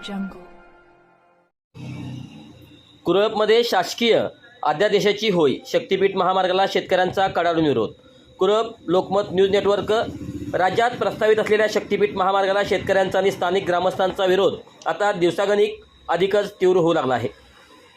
jungle. कुरळपमध्ये शासकीय अध्यादेशाची होय. शक्तीपीठ महामार्गाला शेतकऱ्यांचा कडाडून विरोध. Kurlap Lokmat news network. राज्यात प्रस्तावित असलेल्या शक्तीपीठ महामार्गाला शेतकऱ्यांचा आणि स्थानिक ग्रामस्थांचा विरोध आता दिवसागणिक अधिकच तीव्र होऊ लागला आहे.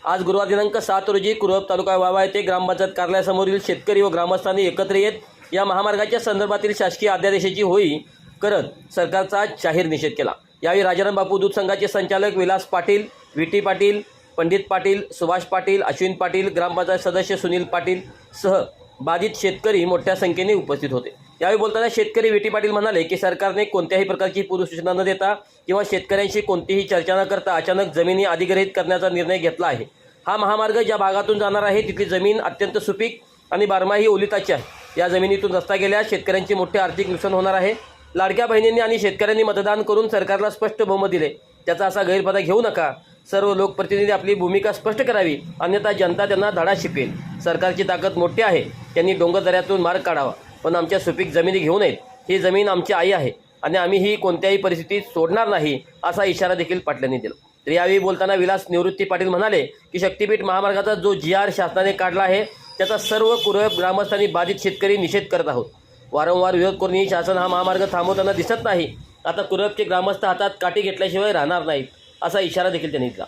आज गुरुवार दिनांक 7 रोजी कुरळप तालुका वावा येथे ग्रामपंचायत कार्यालयासमोरील शेतकरी व ग्रामस्थांनी एकत्र येत या महामार्गाच्या संदर्भातील शासकीय अध्यादेशाची होळी करत सरकारचा जाहीर निषेध केला. यावेळी राजाराम बापू दूध संघाचे संचालक विलास पाटील, व्ही.टी. पाटील, पंडित पाटील, सुभाष पाटील, अश्विन पाटील, ग्रामपंचायत सदस्य सुनील पाटील सह बाधित शेतकरी मोठ्या संख्येने उपस्थित होते. यावेळी बोलताना शेतकरी व्ही.टी. पाटील म्हणाले की सरकारने कोणत्याही प्रकारची पूर्वसूचना न देता किंवा शेतकऱ्यांशी कोणतीही चर्चा न करता अचानक जमिनी अधिग्रहित करण्याचा निर्णय घेतला आहे. हा महामार्ग ज्या भागातून जाणार आहे तिथली जमीन अत्यंत सुपीक आणि बारमाही ओलिताची आहे. या जमिनीतून रस्ता गेल्यास शेतकऱ्यांचे मोठे आर्थिक नुकसान होणार आहे. लाडक्या बहिणींनी आणि शेतकऱ्यांनी मतदान करून सरकारला स्पष्ट बहुमत दिले. त्याचा असा गैरफायदा घेऊ नका. सर्व लोकप्रतिनिधी आपली भूमिका स्पष्ट करावी, अन्यथा जनता त्यांना धडा शिकवेल. सरकारची ताकद मोठी आहे, त्यांनी डोंगरदऱ्यातून मार्ग काढावा, पण आमच्या सुपीक जमिनी घेऊ नयेत. ही जमीन आमची आई आहे आणि आम्ही ही कोणत्याही परिस्थितीत सोडणार नाही, असा इशारा देखील पाटलांनी दिला. तर यावेळी बोलताना विलास निवृत्ती पाटील म्हणाले की शक्तीपीठ महामार्गाचा जो GR शासनाने काढला आहे त्याचा सर्व कुरळप ग्रामस्थांनी बाधित शेतकरी निषेध करत आहोत. वारंवार विरोध करूनही शासन हा महामार्ग थांबवताना दिसत नाही. आता कुरळपचे ग्रामस्थ हातात काठी घेतल्याशिवाय राहणार नाहीत, असा इशारा देखील त्यांनी दिला.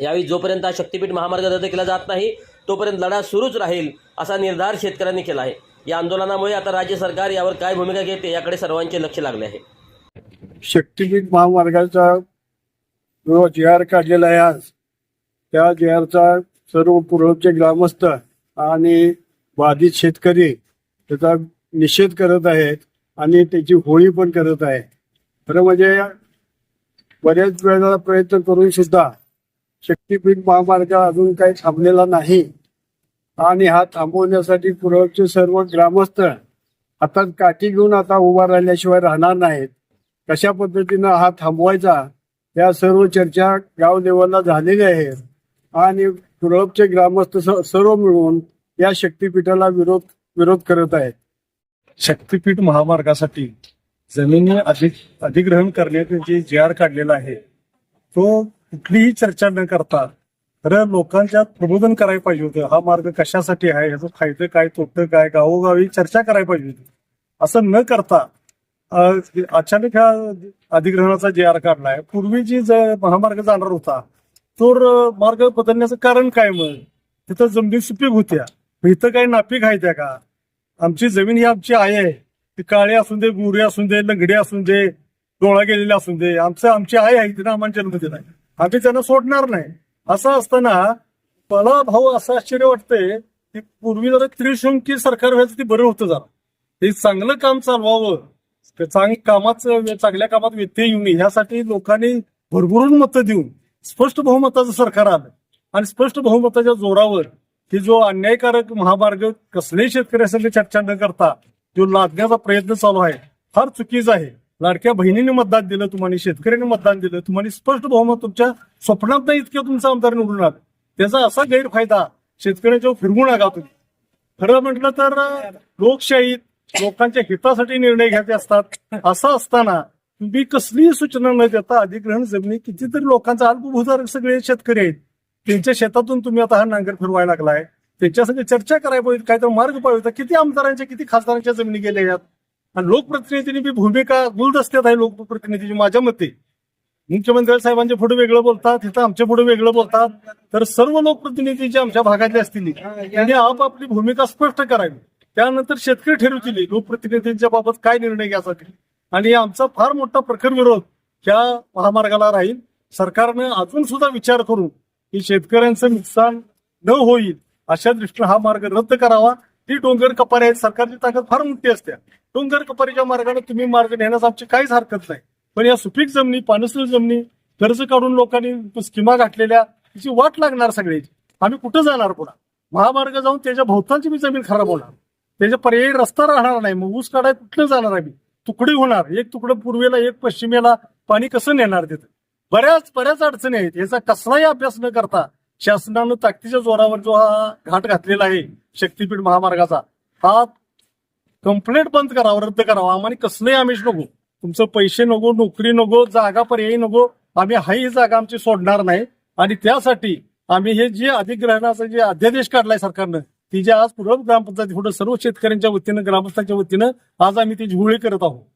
यावेळी जोपर्यंत हा शक्तीपीठ महामार्ग रद्द केला जात नाही तोपर्यंत लढा सुरूच राहील, असा निर्धार शेतकऱ्यांनी केला आहे. या आंदोलनामुळे आता राज्य सरकार यावर काय भूमिका घेते याकडे सर्वांचे लक्ष लागले आहे. शक्तीपीठ महामार्गाचा जो GR काढलेला आहे आज, त्या GRचा सर्व कुरळपचे ग्रामस्थ आणि बाधित शेतकरी त्याचा निषेध करत आहेत आणि त्याची होळी पण करत आहे. खरं म्हणजे बऱ्याच वेळेला प्रयत्न करून सुद्धा शक्तीपीठ महामार्ग अजून काही थांबलेला नाही आणि हा थांबवण्यासाठी कुरळपचे सर्व ग्रामस्थ हातात काठी घेऊन आता उभा राहिल्याशिवाय राहणार नाहीत. कशा पद्धतीनं हा थांबवायचा या सर्व चर्चा गाव लेवलला झालेल्या आहेत आणि कुरळपचे ग्रामस्थ सर्व मिळून या शक्तीपीठाला विरोध करत आहेत. शक्तीपीठ महामार्गासाठी जमिनी अधिग्रहण करण्याचे जे GR काढलेला आहे तो कुठलीही चर्चा न करता खरं लोकांच्यात प्रबोधन करायला पाहिजे होतं. हा मार्ग कशासाठी आहे, ह्याचं फायदं काय, तोटं काय, गावोगावी चर्चा करायला पाहिजे होती. असं न करता अचानक ह्या अधिग्रहणाचा GR काढलाय. पूर्वी जी महामार्ग जाणार होता तो मार्ग बदलण्याचं कारण काय? मग तिथं जमिनी सुपीक होत्या, इथं काही नापीक आहे त्या का? आमची जमीन ही आमची आहे, ती काळी असून दे, गोरी असून दे, लंगडी असून दे, डोळा गेलेले असून दे, आमची आई आहे, तिने आम्हाला जन्म दिलाय, आम्ही त्यांना सोडणार नाही. असं असताना मला भाऊ असं आश्चर्य वाटतंय की पूर्वी जरा त्रिशंकी सरकार व्हायचं ते बरं होतं. जरा ते चांगलं काम चालवावं, चांगल्या कामात व्यत्यय येऊ नये ह्यासाठी लोकांनी भरभरून मतं देऊन स्पष्ट बहुमताचं सरकार आलं आणि स्पष्ट बहुमताच्या जोरावर की जो अन्यायकारक महामार्ग कसल्याही शेतकऱ्यासाठी चर्चा न करता जो लादण्याचा प्रयत्न चालू आहे फार चुकीचा आहे. लाडक्या बहिणीने मतदान दिलं, तुम्हाला शेतकऱ्यांनी मतदान दिलं, तुम्हाला स्पष्ट बहुमत तुमच्या स्वप्नात नाही इतकं तुमचा आमदार निवडून आला. त्याचा असा गैरफायदा शेतकऱ्यांच्या फिरवू नका तुम्ही. खरं म्हटलं तर लोकशाहीत लोकांच्या हितासाठी निर्णय घ्यायचे असतात. असं असताना तुम्ही कसलीही सूचना न देता अधिग्रहण जमिनी कितीतरी लोकांचा अल्पभूधारक सगळे शेतकरी आहेत, त्यांच्या शेतातून तुम्ही आता हा नांगर फिरवायला लागलाय. त्यांच्यासाठी चर्चा करायला पाहिजे, काय तर मार्ग पाहिजे. किती आमदारांच्या किती खासदारांच्या जमिनी गेल्या आहेत आणि लोकप्रतिनिधींनी बी भूमिका गुलदस्त्यात आहे. लोकप्रतिनिधीची माझ्या मते मुख्यमंत्री साहेबांचे पुढे वेगळं बोलतात, इथं आमच्या पुढे वेगळं बोलतात. तर सर्व लोकप्रतिनिधी जे आमच्या भागातले असतील त्यांनी आपापली भूमिका स्पष्ट करावी. त्यानंतर शेतकरी ठरवतील लोकप्रतिनिधींच्या बाबत काय निर्णय घ्यायचा. आणि आमचा फार मोठा प्रखर विरोध या महामार्गाला राहील. सरकारनं अजून सुद्धा विचार करून की शेतकऱ्यांचं नुकसान न होईल अशा दृष्टीने हा मार्ग रद्द करावा. ती डोंगर कपारी आहेत, सरकारची ताकद फार मोठी असते. डोंगर कपारीच्या मार्गाने तुम्ही मार्ग नेण्यास आमची काहीच हरकत नाही, पण या सुपीक जमिनी, पानसर जमिनी कर्ज काढून लोकांनी स्कीमा घातलेल्या तिची वाट लागणार सगळ्याची. आम्ही कुठं जाणार? पुन्हा महामार्ग जाऊन त्याच्या भोवतालची बी जमीन खराब होणार, त्याच्या पर्यायी रस्ता राहणार नाही. मग ऊस काढाय कुठलं जाणार? आम्ही तुकडी होणार, एक तुकडं पूर्वेला एक पश्चिमेला. पाणी कसं नेणार तिथं? बऱ्याच अडचणी आहेत. याचा कसलाही अभ्यास न करता शासनानं ताकदीच्या जोरावर जो हा घाट घातलेला आहे शक्तीपीठ महामार्गाचा, हा कंप्लेंट बंद करावं, रद्द करावं. आम्हाला कसलंही आमिष नको, तुमचं पैसे नको, नोकरी नको, जागा पर्यायी नको, आम्ही हाही ही जागा आमची सोडणार नाही आणि त्यासाठी आम्ही हे जे अधिग्रहणाचा जे अध्यादेश काढलाय सरकारनं ती जे आज पूर्व ग्रामपंचायत पुढे सर्व शेतकऱ्यांच्या वतीनं ग्रामस्थांच्या वतीनं आज आम्ही ती होळी करत आहोत.